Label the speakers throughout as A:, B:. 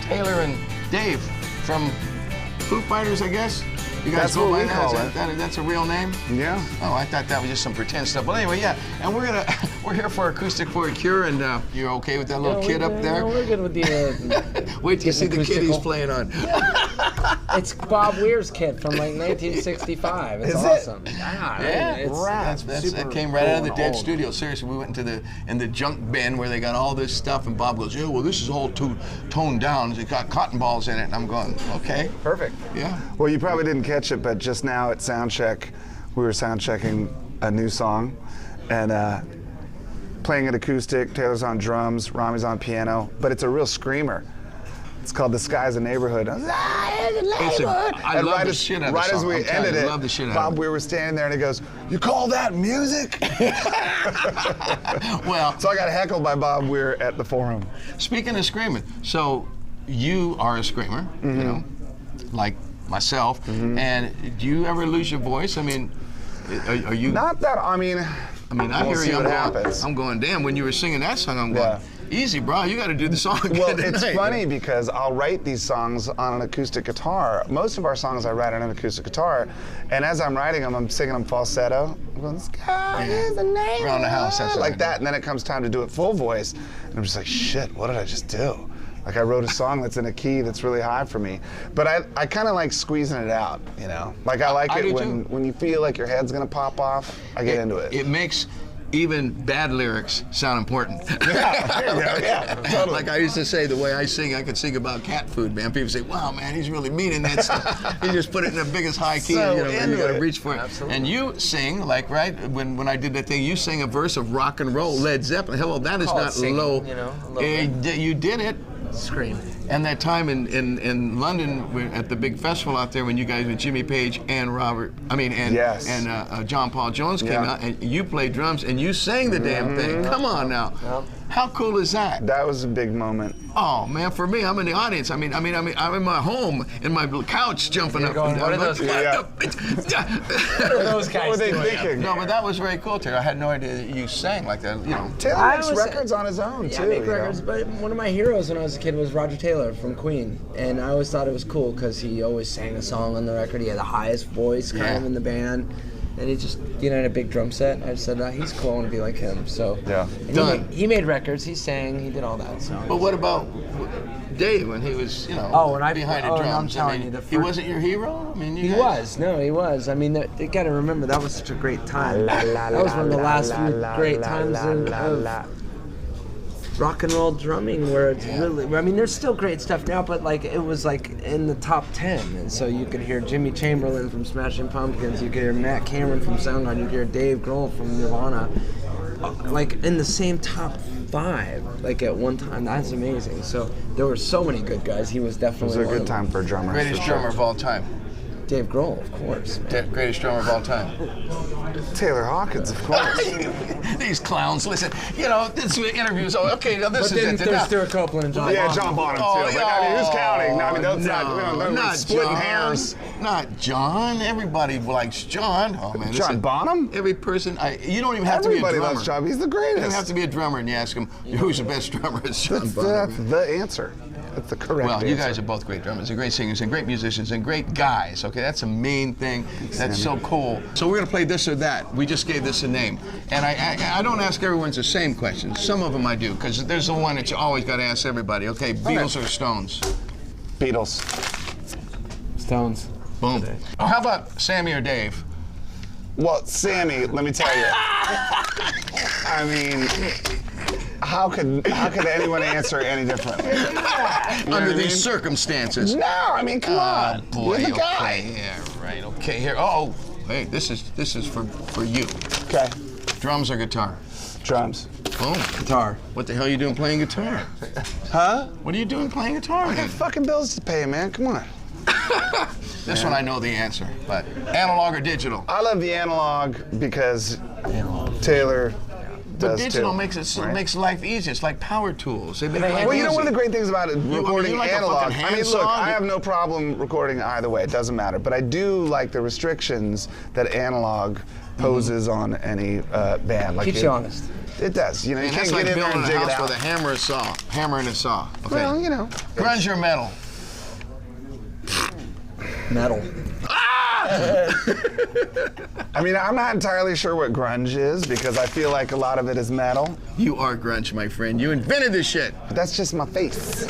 A: Taylor and Dave from Foo Fighters, I guess. You guys
B: That's
A: go
B: what
A: by
B: we
A: that?
B: call it.
A: That's a real name?
B: Yeah.
A: Oh, I thought that was just some pretend stuff. Well, anyway, yeah, and we're here for Acoustic for a Cure, and you're okay with that little kid up there?
C: No, we're good with the.
A: Wait till you see the kid he's
C: acoustical.
A: playing on.
C: It's Bob Weir's kit from like 1965. It's
B: Is it?
C: awesome. Yeah, it's
A: That came right out of the Dead studio. Seriously, we went into the junk bin where they got all this stuff, and Bob goes, "Yeah, well, this is all too toned down. It's got cotton balls in it." And I'm going, "Okay,
C: perfect.
A: yeah."
B: Well, you probably didn't catch it, but just now at soundcheck, we were soundchecking a new song, and playing it acoustic. Taylor's on drums, Rami's on piano, but it's a real screamer. It's called "The Sky's a Neighborhood."
A: I
B: And
A: love the shit out of the
B: right as
A: song.
B: we
A: I'm telling
B: ended
A: you,
B: it,
A: love the shit out of
B: Bob
A: it.
B: Weir was standing there and he goes, "You call that music?"
A: Well,
B: So I got heckled by Bob Weir at the forum.
A: speaking of screaming, so you are a screamer, you know, like myself, and do you ever lose your voice? I mean, are you?
B: Not that, I mean,
A: I
B: we'll
A: hear
B: see
A: you.
B: what happens.
A: I'm going, damn. When you were singing that song, I'm going, easy, bro. You got to do the song again
B: Well,
A: tonight.
B: it's funny because I'll write these songs on an acoustic guitar. Most of our songs I write on an acoustic guitar, and as I'm writing them, I'm singing them falsetto. I'm going, "The sky is a neighborhood,"
A: Around the house, that's
B: like
A: right.
B: that, and then it comes time to do it full voice, and I'm just like, shit, what did I just do? Like I wrote a song that's in a key that's really high for me, but I kind of like squeezing it out, you know? Like I like
A: I do
B: it
A: too.
B: when you feel like your head's gonna pop off, I get into it.
A: It makes even bad lyrics sound important.
B: Yeah, totally.
A: Like I used to say, the way I sing, I could sing about cat food, man. People say, wow, man, he's really meaning that stuff. He just put it in the biggest high key,
B: So
A: you know, and you
B: into
A: gotta
B: it.
A: reach for it.
C: Absolutely.
A: And you sing, like, right, when I did that thing, you sang a verse of rock and roll, Led Zeppelin. Hello, that is
C: Call it
A: not
C: singing,
A: low.
C: you know, a little bit.
A: You did it.
C: Scream.
A: And that time in London at the big festival out there when you guys with Jimmy Page and
B: Yes.
A: John Paul Jones came
B: Yeah.
A: out and you played drums and you sang the damn thing. Come on now.
C: Yep.
A: How cool is that?
B: That was a big moment.
A: Oh man, for me, I'm in the audience. I'm in my home in my couch jumping
C: You're
A: up
C: going,
A: and
C: what
A: down.
C: are those
A: Yeah.
C: Those guys
B: What were they
C: doing?
B: thinking?
A: No, but that was very cool, Taylor. I had no idea that you sang like that. You know.
B: Taylor
C: I
B: makes
C: was-
B: records on his own,
C: Yeah,
B: too.
C: I make
B: you know?
C: records, but one of my heroes when I was a kid was Roger Taylor from Queen, and I always thought it was cool because he always sang a song on the record. He had the highest voice kind of in the band, and he just, you know, had a big drum set. I just said, he's cool, I want to be like him. So
B: Yeah.
C: and
A: Done.
C: He made records, he sang, he did all that. So.
A: But what about Dave when he was, you know,
C: Oh, when I-
A: behind the
C: oh, and I'm
A: drums?
C: telling you, the
A: he
C: first-
A: wasn't your hero. I mean, you
C: He
A: guys-
C: was, no, he was. I mean, you got to remember that was such a great time. That was one of the last few great times of rock and roll drumming, where it's really. I mean, there's still great stuff now, but like it was like in the top 10, and so you could hear Jimmy Chamberlain from Smashing Pumpkins, you could hear Matt Cameron from Soundgarden, you could hear Dave Grohl from Nirvana, like in the same top 5, like at one time. That's amazing. So there were so many good guys. He was
B: It
C: definitely
B: was a
C: one
B: good
C: of them.
B: time for a drummer.
A: Greatest
B: for sure.
A: drummer of all time.
C: Dave Grohl, of course. Man.
A: Greatest drummer of all time.
B: Taylor Hawkins, of course.
A: These clowns, listen, you know, this interview, so okay, now this
C: But
A: is
C: then
A: it.
C: there's
A: Now-
C: Stuart Copeland and John
B: Yeah,
C: Bonham.
B: John Bonham,
A: Oh,
B: too. But, I mean, who's counting? I mean, that's
A: no,
B: not
A: not
B: splitting
A: John.
B: hairs.
A: Not John. Everybody likes John. Oh man,
B: John
A: listen,
B: Bonham?
A: every person. You don't even have
B: Everybody
A: to be a drummer.
B: loves John. He's the
A: You
B: greatest.
A: don't have to be a drummer, and you ask him who's the best drummer. It's John
B: That's
A: Bonham.
B: the answer. That's the correct
A: Well,
B: answer.
A: you guys are both great drummers and great singers and great musicians and great guys, okay? That's the main thing. That's so cool. So we're gonna play this or that. We just gave this a name. And I don't ask everyone the same questions. Some of them I do, because there's the one that you always gotta ask everybody. Okay, Beatles or Stones?
B: Beatles.
C: Stones.
A: Boom. Oh, how about Sammy or Dave?
B: Well, Sammy, let me tell you. I mean, how could anyone answer any differently? You know
A: Under
B: what I
A: these
B: mean?
A: circumstances.
B: No, I mean, come on.
A: Boy,
B: You're the guy.
A: okay, yeah, right, okay, here. Oh, hey, this is for you.
B: Okay.
A: Drums or guitar?
B: Drums.
A: Boom.
C: Guitar.
A: What the hell are you doing playing guitar?
B: Huh?
A: What are you doing playing guitar?
B: I got fucking bills to pay, man. Come on.
A: This one I know the answer, but analog or digital?
B: I love the analog because Taylor
A: But
B: does
A: digital
B: too,
A: makes
B: right?
A: makes life easier. It's like power tools. They make life
B: Well, you know,
A: easy.
B: one of the great things about it, recording
A: you like a
B: analog.
A: fucking
B: I mean,
A: hand
B: look,
A: saw?
B: I have no problem recording either way. It doesn't matter. But I do like the restrictions that analog poses on any band. Like
C: Keeps you honest.
B: It does. You know, you
A: And
B: can't
A: that's
B: get
A: like
B: in there
A: building
B: and
A: a
B: dig it
A: house
B: out.
A: with a hammer and a saw. Okay.
B: Well, you know.
A: Grunge or metal?
C: Metal.
B: I mean, I'm not entirely sure what grunge is because I feel like a lot of it is metal.
A: You are grunge, my friend. You invented this shit.
B: But that's just my face.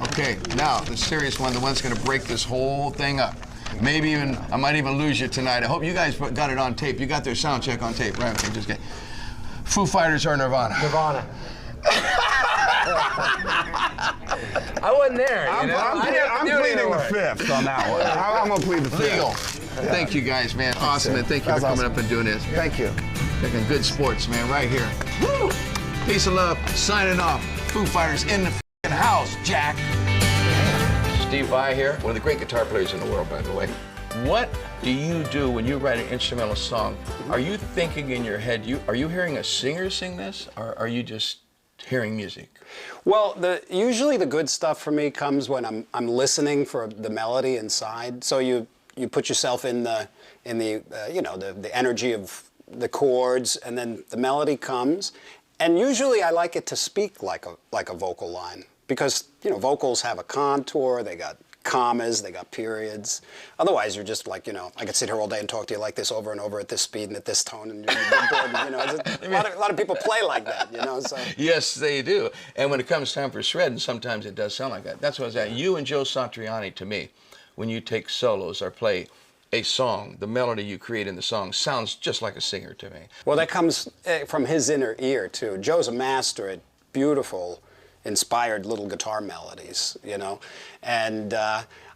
A: Okay, now the serious one, the one's gonna break this whole thing up. Maybe even, I might even lose you tonight. I hope you guys got it on tape. You got their sound check on tape, right? Okay, just kidding. Foo Fighters or Nirvana?
C: Nirvana. I wasn't there.
B: I'm pleading the fifth on that one. I'm gonna plead the fifth.
A: Legal. Thank you guys, man. Awesome, man. Thank you for
B: That's
A: coming
B: awesome.
A: up and doing this.
B: Thank you.
A: Making good sports, man, right here. Woo! Peace and love. Signing off. Foo Fighters in the f***ing house, Jack. Steve Vai here, one of the great guitar players in the world, by the way. What do you do when you write an instrumental song? Are you thinking in your head, are you hearing a singer sing this, or are you just hearing music?
D: Well, usually the good stuff for me comes when I'm listening for the melody inside. So you put yourself in the you know, the energy of the chords, and then the melody comes. And usually I like it to speak like a vocal line, because you know, vocals have a contour, they got commas, they got periods. Otherwise, you're just like, you know, I could sit here all day and talk to you like this over and over at this speed and at this tone, and you're bored. You know, a lot of people play like that, you know. So.
A: Yes, they do. And when it comes time for shredding, sometimes it does sound like that. That's what I was at. You and Joe Satriani, to me, when you take solos or play a song, the melody you create in the song sounds just like a singer to me.
D: Well, that comes from his inner ear, too. Joe's a master at beautiful, inspired little guitar melodies, you know. And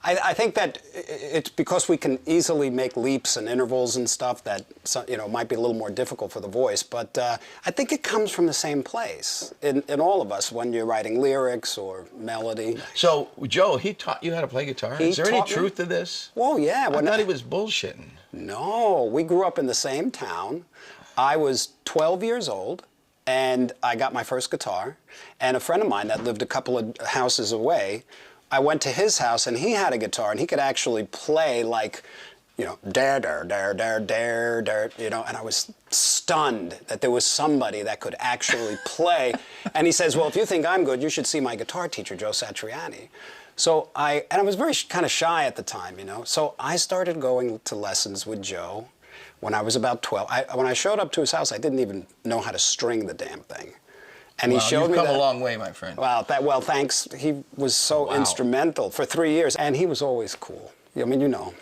D: I think that it's because we can easily make leaps and intervals and stuff that, you know, might be a little more difficult for the voice. But I think it comes from the same place in all of us when you're writing lyrics or melody.
A: So, Joe, he taught you how to play guitar? Is there any truth to this?
D: Well, yeah.
A: I thought he was bullshitting.
D: No, we grew up in the same town. I was 12 years old, and I got my first guitar. And a friend of mine that lived a couple of houses away, I went to his house, and he had a guitar, and he could actually play like, you know, dare, dare, dare, dare, dare, dare, you know, and I was stunned that there was somebody that could actually play. And he says, well, if you think I'm good, you should see my guitar teacher, Joe Satriani. So I was very kind of shy at the time, you know, so I started going to lessons with Joe when I was about 12. When I showed up to his house, I didn't even know how to string the damn thing. And he showed me that.
A: You've come a long way, my friend.
D: Well, thanks. He was so instrumental for 3 years, and he was always cool. I mean, you know.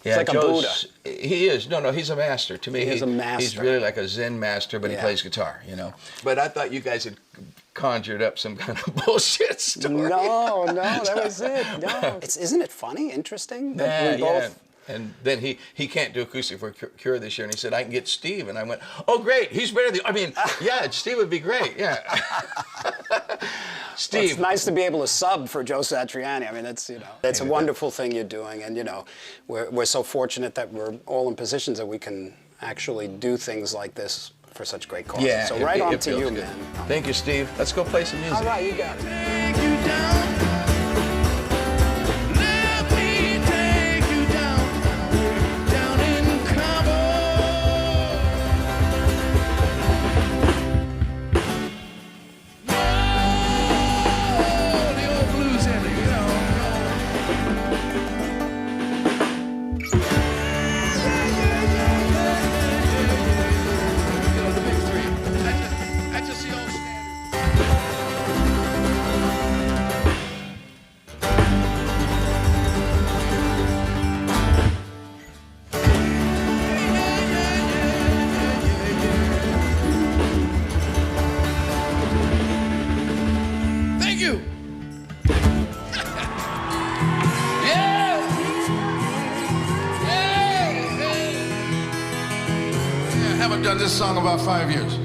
A: Yeah,
D: He's like a Buddha.
A: He is. No, he's a master. To me,
D: He's a master.
A: He's really like a Zen master, but he
D: Yeah.
A: plays guitar, you know. But I thought you guys had conjured up some kind of bullshit story.
D: No, that was it. No. Isn't it funny, interesting that we both...
A: And then he can't do acoustic for Cure this year, and he said, I can get Steve. And I went, oh, great, he's better than, I mean, yeah, Steve would be great, yeah. Steve.
D: Well, it's nice to be able to sub for Joe Satriani. I mean, it's, you know, it's a wonderful thing you're doing, and, you know, we're so fortunate that we're all in positions that we can actually do things like this for such great causes.
A: Yeah,
D: so right on to you,
A: good.
D: man.
A: Thank you, Steve. Let's go play some music.
D: All right, you got it.
E: Take you down. Let me take you down, down in Cabo. Oh, the old blues in it, you know. You know, the big three. That's just the old standard. Thank you. Yeah. I haven't done this song about 5 years.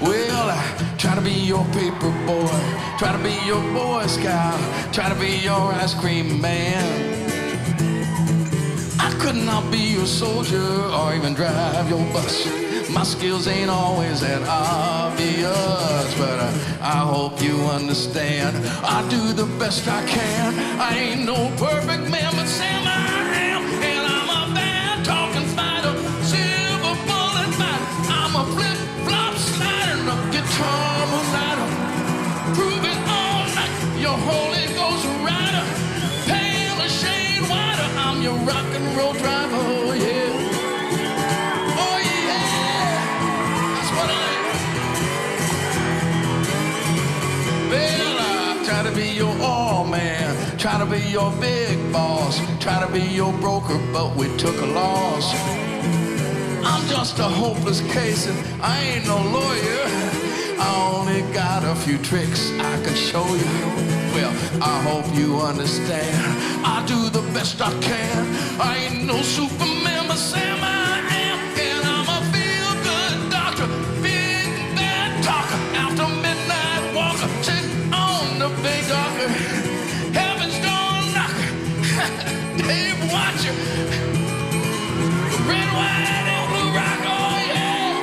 E: Well, I try to be your paper boy, try to be your Boy Scout, try to be your ice cream man. I could not be your soldier or even drive your bus. My skills ain't always that obvious, but I hope you understand. I do the best I can. I ain't no perfect man, but Sam I am. And I'm a bad talking fighter, silver bullet fighter. I'm a flip-flop slider, no guitar moonlighter. Prove it all night, your Holy Ghost rider. Pale a shade whiter, I'm your rock and roll driver, oh yeah. Oh yeah, that's what I am. Well, I try to be your all man, try to be your big boss, try to be your broker, but we took a loss. I'm just a hopeless case and I ain't no lawyer. I only got a few tricks I can show you. Well, I hope you understand. I do the best I can. I ain't no Superman, but Sam I am. And I'm a feel-good doctor, big bad talker, after midnight walker, sit on the big doctor, heaven's door knocker, Dave Watcher, red, white, and blue rock, oh yeah,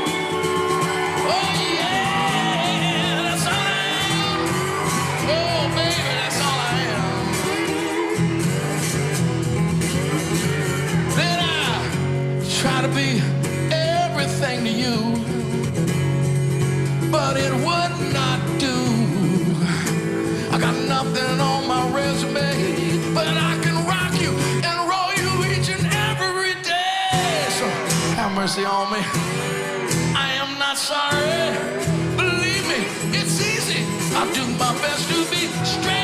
E: oh yeah, that's all I am, oh baby, that's all I am. Then I try to be everything to you, but it would not do. I got nothing on my resume, but I can rock you and roll you each and every day. So have mercy on me. I am not sorry. Believe me, it's easy. I do my best to be straight.